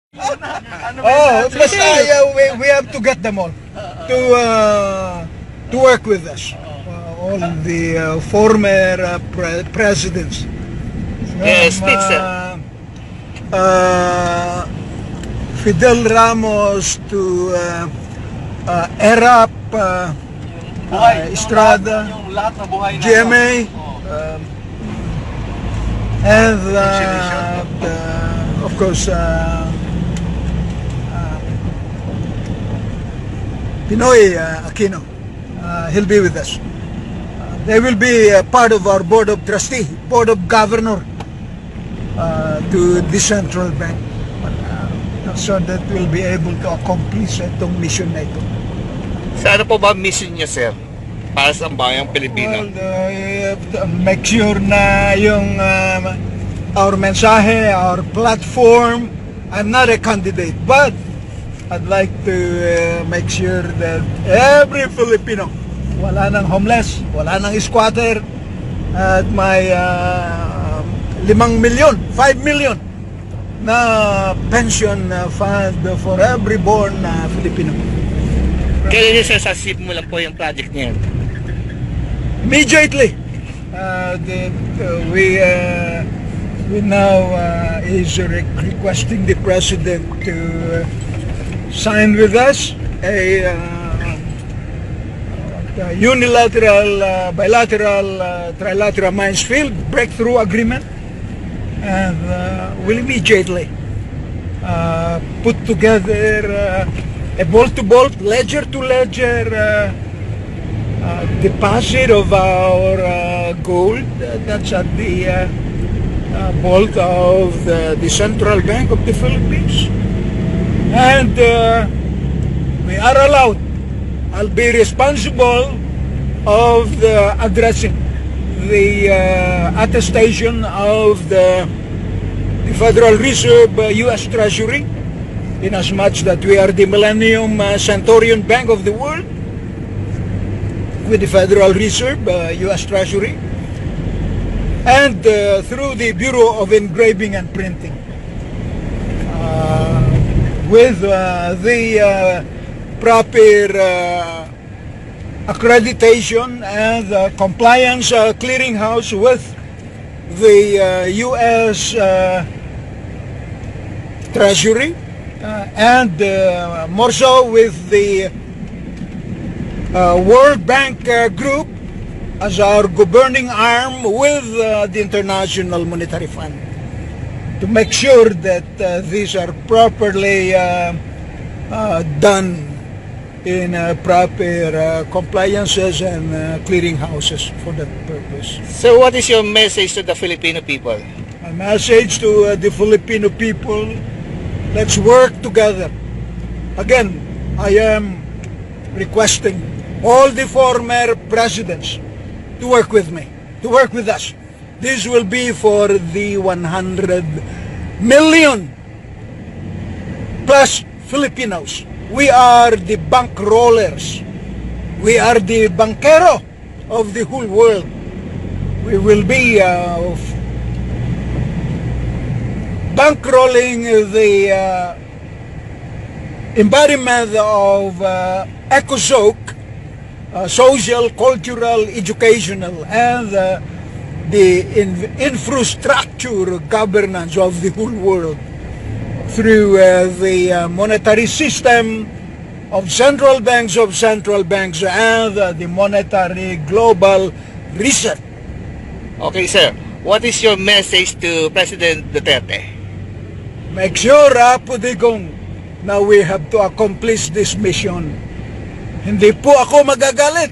Basta we have to get them all to work with us. All the former presidents. Speak, sir. Fidel Ramos to ERAP, Estrada, GMA, and of course Pinoy Aquino. He'll be with us. They will be part of our board of trustee, board of governor to the central bank, so that we'll be able to accomplish itong mission na ito. Sa ano po ba mission niya, sir? Para sa bayang Pilipino? Well, make sure na yung our mensahe, our platform. I'm not a candidate, but I'd like to make sure that every Filipino, wala nang homeless, wala nang squatter, at may 5 million na pension fund for every born Filipino. Kailan niyo, sir, mo lang po yung project niya? Immediately. We now is requesting the president to sign with us a unilateral, bilateral, trilateral mines field breakthrough agreement, and we'll immediately put together a bolt-to-bolt, ledger-to-ledger deposit of our gold. That's at the vault of the Central Bank of the Philippines. And we are allowed, I'll be responsible of addressing the attestation of the Federal Reserve U.S. Treasury, in as much that we are the Millennium Centurion Bank of the world, with the Federal Reserve U.S. Treasury, and through the Bureau of Engraving and Printing, with the proper accreditation and compliance clearinghouse with the U.S. Treasury, and more so with the World Bank Group as our governing arm with the International Monetary Fund, to make sure that these are properly done in proper compliances and clearinghouses for that purpose. So what is your message to the Filipino people? My message to the Filipino people: let's work together. Again, I am requesting all the former presidents to work with me, to work with us. This will be for the 100 million plus Filipinos. We are the bankrollers. We are the bankero of the whole world. We will be bankrolling the embodiment of ECOSOC, social, cultural, educational, and the infrastructure governance of the whole world through the monetary system of central banks and the monetary global reset. Okay, sir. What is your message to President Duterte? Make sure, Pudigong, now we have to accomplish this mission. Hindi po ako magagalit.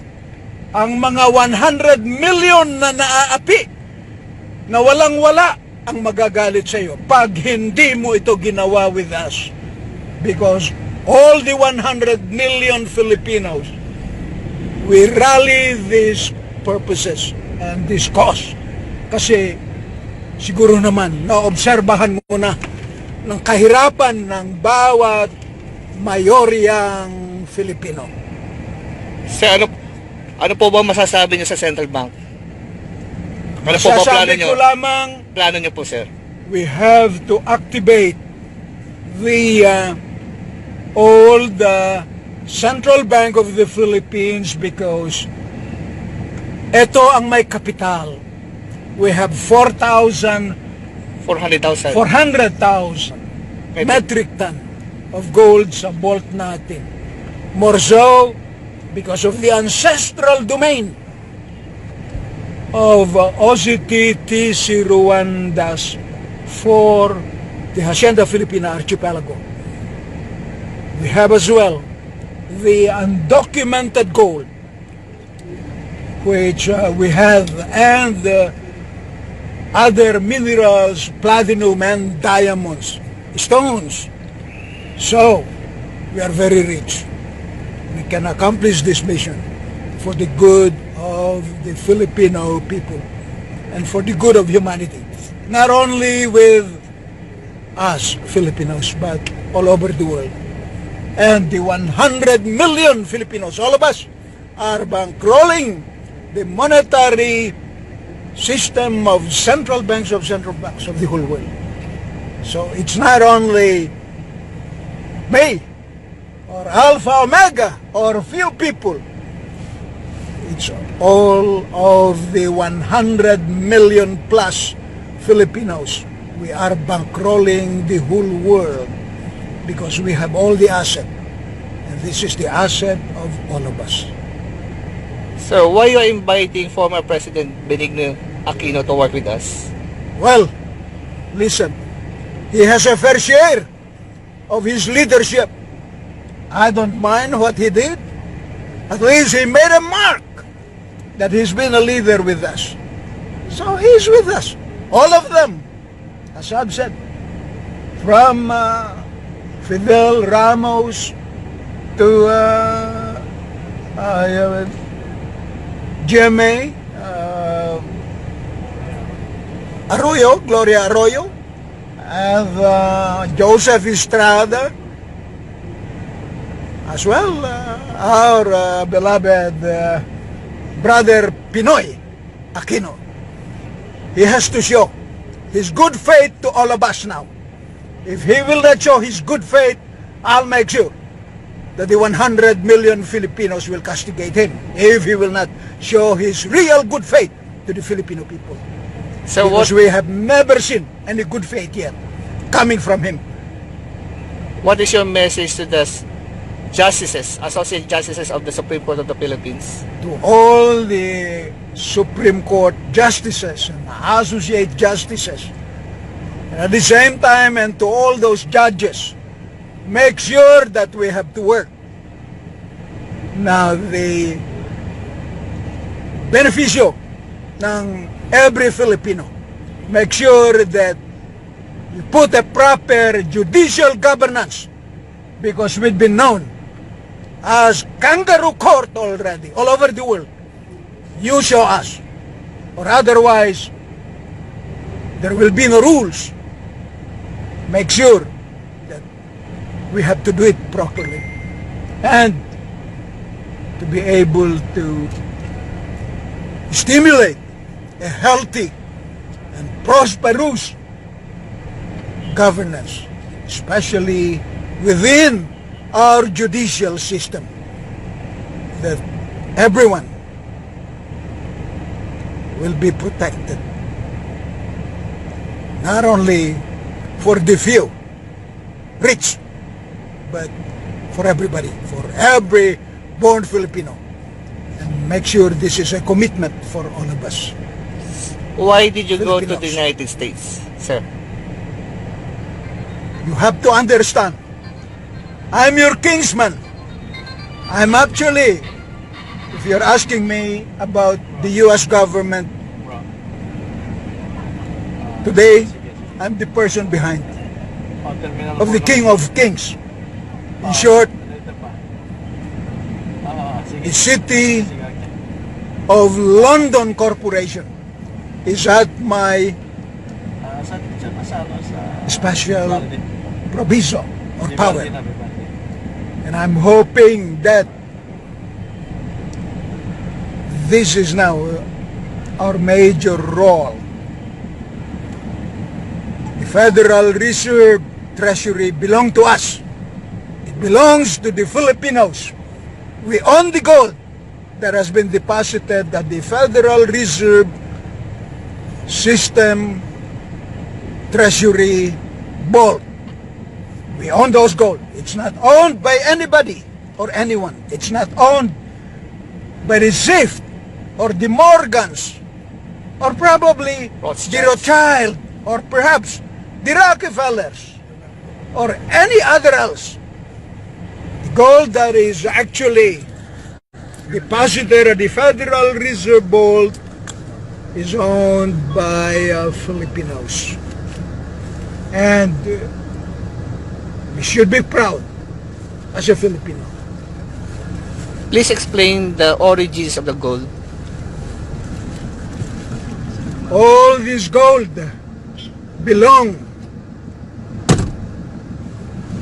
Ang mga 100 million na naaapi, na walang-wala, ang magagalit sa iyo pag hindi mo ito ginawa with us. Because all the 100 million Filipinos, we rally these purposes and this cause. Kasi siguro naman, naobserbahan mo na ng kahirapan ng bawat mayoryang Filipino. Sir, ano po ba masasabi niyo sa Central Bank? Ano po ba plano niyo? Masasabi ko lamang, plano niyo po, sir? we have to activate the old Central Bank of the Philippines because ito ang may kapital. We have 400,000 metric ton of gold sa vault natin. More so because of the ancestral domain of OCT-T01-4, the Hacienda Filipina Archipelago. We have as well the undocumented gold, which we have, and other minerals, platinum and diamonds, stones. So, we are very rich. We can accomplish this mission for the good of the Filipino people and for the good of humanity. Not only with us Filipinos, but all over the world. And the 100 million Filipinos, all of us, are bankrolling the monetary system of central banks of the whole world. So it's not only me or Alpha Omega or a few people. It's all of the 100 million plus Filipinos. We are bankrolling the whole world because we have all the asset. And this is the asset of all of us. So, why you are inviting former President Benigno Aquino to work with us? Well, listen, he has a fair share of his leadership. I don't mind what he did. At least he made a mark that he's been a leader with us. So he's with us. All of them, as I've said, from Fidel Ramos to GMA, Arroyo, Gloria Arroyo, and Joseph Estrada, as well our beloved brother Pinoy Aquino. He has to show his good faith to all of us now. If he will not show his good faith, I'll make sure that the 100 million Filipinos will castigate him if he will not show his real good faith to the Filipino people. So because we have never seen any good faith yet coming from him. What is your message to the justices, associate justices of the Supreme Court of the Philippines? To all the Supreme Court justices and associate justices, and at the same time, and to all those judges, make sure that we have to work. Now, the beneficio ng every Filipino, make sure that you put a proper judicial governance, because we've been known as kangaroo court already all over the world. You show us, or otherwise there will be no rules. Make sure that we have to do it properly and to be able to stimulate a healthy and prosperous governance, especially within our judicial system, that everyone will be protected, not only for the few rich, but for everybody, for every born Filipino. And make sure this is a commitment for all of us. Why did you go to Filipinos. the United States, sir? You have to understand, I'm your kinsman. I'm actually, if you're asking me about the U.S. government, today, I'm the person behind of the King of Kings. In short, the City of London Corporation is at my special proviso or power. And I'm hoping that this is now our major role. The Federal Reserve treasury belong to us. It belongs to the Filipinos. We own the gold that has been deposited at the Federal Reserve System Treasury Vault. We own those gold. It's not owned by anybody or anyone. It's not owned by the Swift or the Morgans or probably the Rothschild or perhaps the Rockefellers or any other else. The gold that is actually deposited at the Federal Reserve Vault is owned by Filipinos. And we should be proud as a Filipino. Please explain the origins of the gold. All this gold belong,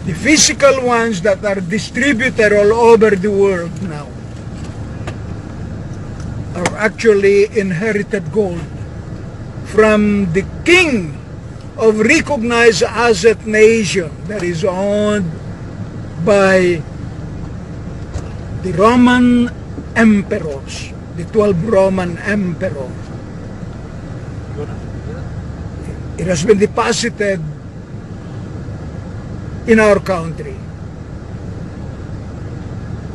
the physical ones that are distributed all over the world now, are actually inherited gold from the king of recognized asset nation that is owned by the Roman emperors, the 12 Roman emperors. It has been deposited in our country.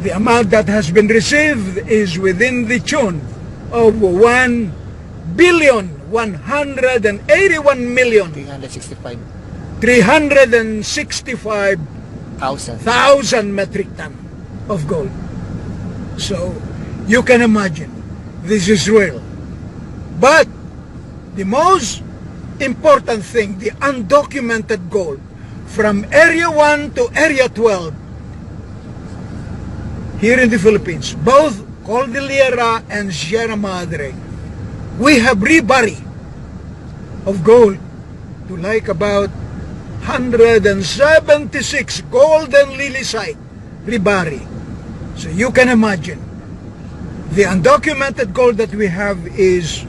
The amount that has been received is within the tune of 1,181,365,000 metric ton of gold. So you can imagine, this is real. But the most important thing, the undocumented gold from Area 1 to Area 12 here in the Philippines, both Cordillera and Sierra Madre, we have rebari of gold to like about 176 golden lily site rebari. So you can imagine, the undocumented gold that we have is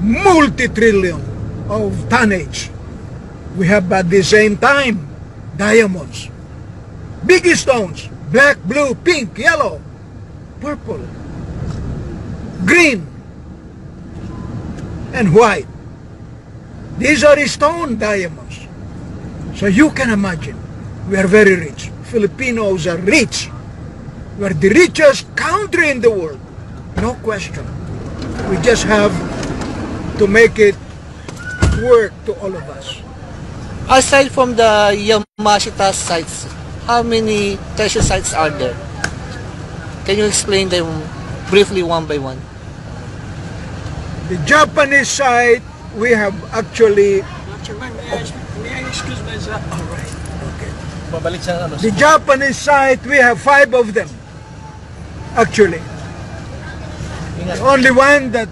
multi-trillion of tonnage. We have at the same time diamonds, big stones, black, blue, pink, yellow, purple, green, and white. These are stone diamonds. So you can imagine, we are very rich. Filipinos are rich. We are the richest country in the world. No question. We just have to make it work to all of us. Aside from the Yamashita sites, how many treasure sites are there? Can you explain them briefly one by one? The Japanese site, we have actually... May I excuse myself? All right. Okay. Babalik sa ano. The Japanese site, we have 5 of them. Actually. The only one that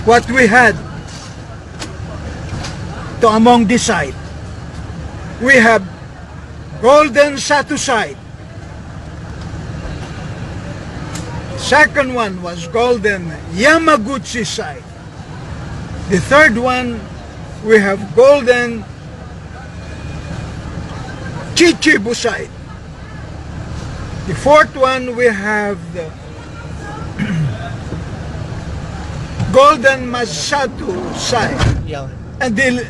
what we had to among this site, we have Golden Satu site. Second one was Golden Yamaguchi site. The third one, we have Golden Chichibu site. The fourth one, we have the Golden Masato site. Yeah. And the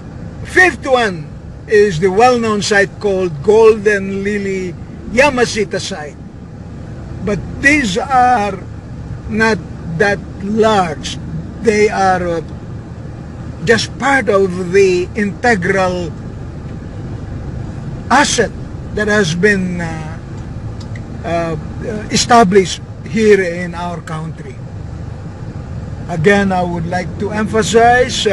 fifth one is the well-known site called Golden Lily Yamashita site. But these are not that large. They are just part of the integral asset that has been established here in our country. Again, I would like to emphasize,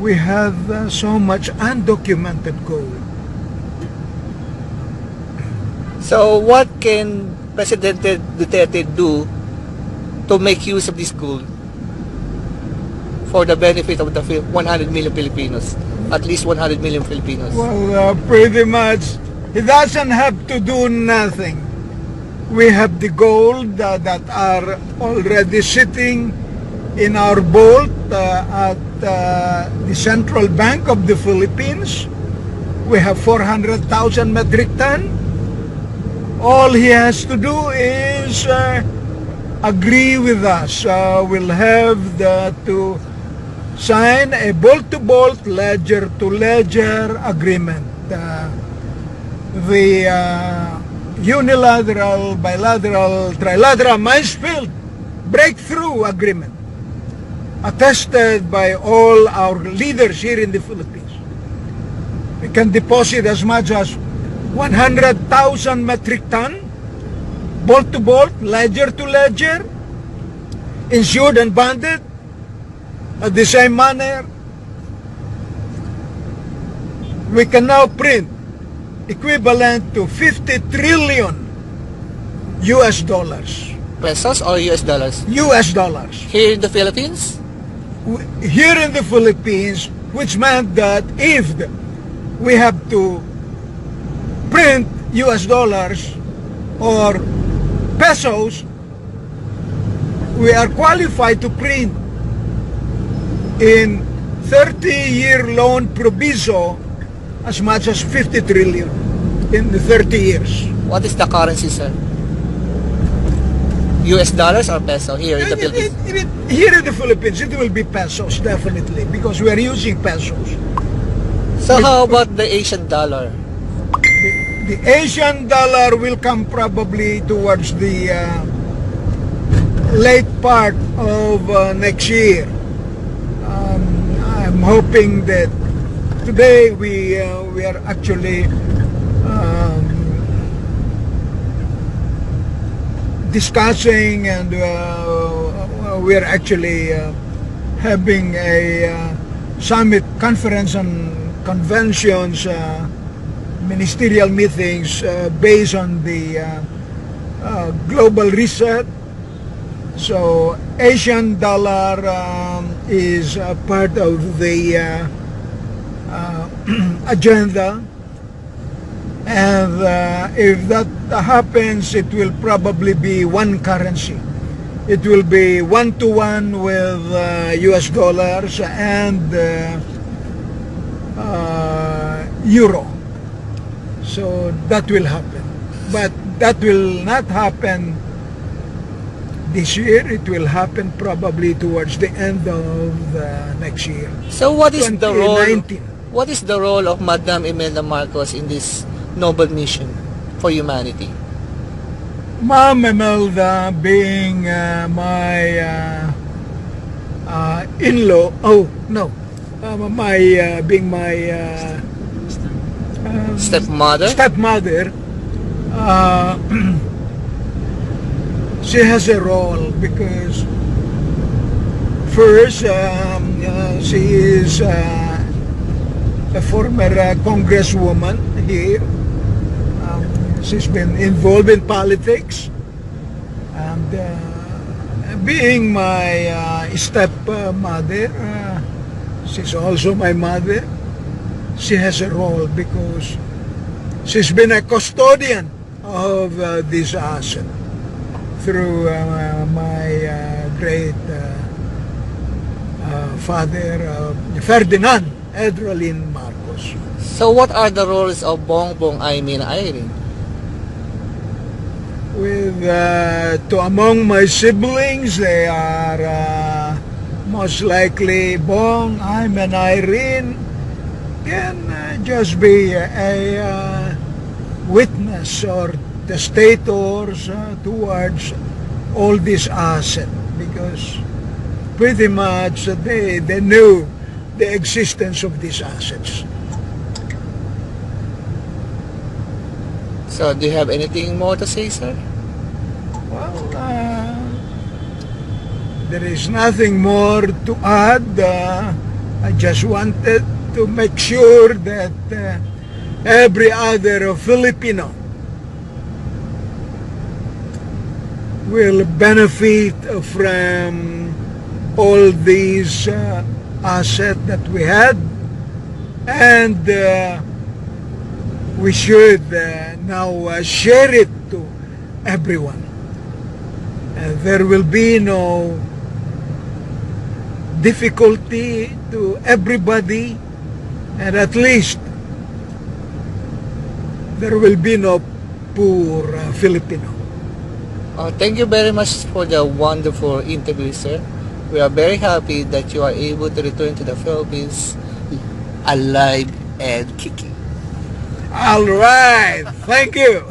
we have so much undocumented gold. So what can President Duterte do to make use of this gold for the benefit of the 100 million Filipinos, at least 100 million Filipinos? Well, pretty much, he doesn't have to do nothing. We have the gold that are already sitting in our vault at the Central Bank of the Philippines. We have 400,000 metric ton. All he has to do is agree with us. We'll have to sign a bolt-to-bolt, ledger-to-ledger agreement. The unilateral, bilateral, trilateral mine-field breakthrough agreement attested by all our leaders here in the Philippines. We can deposit as much as 100,000 metric ton, bolt-to-bolt, ledger-to-ledger, insured and bonded at the same manner. We can now print equivalent to 50 trillion US dollars. Pesos or US dollars? US dollars. Here in the Philippines? Here in the Philippines, which meant that if we have to print US dollars or pesos, we are qualified to print in 30-year loan proviso as much as 50 trillion in the 30 years. What is the currency, sir? US dollars or peso here in the Philippines? Here in the Philippines, it will be pesos, definitely, because we are using pesos. So how about the Asian dollar? The Asian dollar will come probably towards the late part of next year. I'm hoping that today we are actually discussing, and we are actually having a summit, conference and conventions, ministerial meetings based on the global reset. So Asian dollar is a part of the agenda, and if that happens, it will probably be one currency. It will be 1-to-1 with US dollars and euro. So that will happen, but that will not happen this year. It will happen probably towards the end of next year. So what is the role? 2019. What is the role of Madam Imelda Marcos in this noble mission for humanity? Ma'am Imelda, being my in-law, being my Stepmother? stepmother, she has a role because first she is a former congresswoman here. She's been involved in politics, and being my stepmother, she's also my mother. She has a role because she's been a custodian of this asset through my great father, Ferdinand Edralin Marcos. So what are the roles of Bongbong, Aimee, and Irene? With among my siblings, they are most likely Bong, Aimee, and Irene can just be a witness or testators towards all this asset, because pretty much they knew the existence of these assets. So do you have anything more to say, sir? Well, there is nothing more to add. I just wanted to make sure that every other Filipino will benefit from all these assets that we had, and we should now share it to everyone. There will be no difficulty to everybody, and at least there will be no poor Filipino. Thank you very much for the wonderful interview, sir. We are very happy that you are able to return to the Philippines alive and kicking. All right, thank you.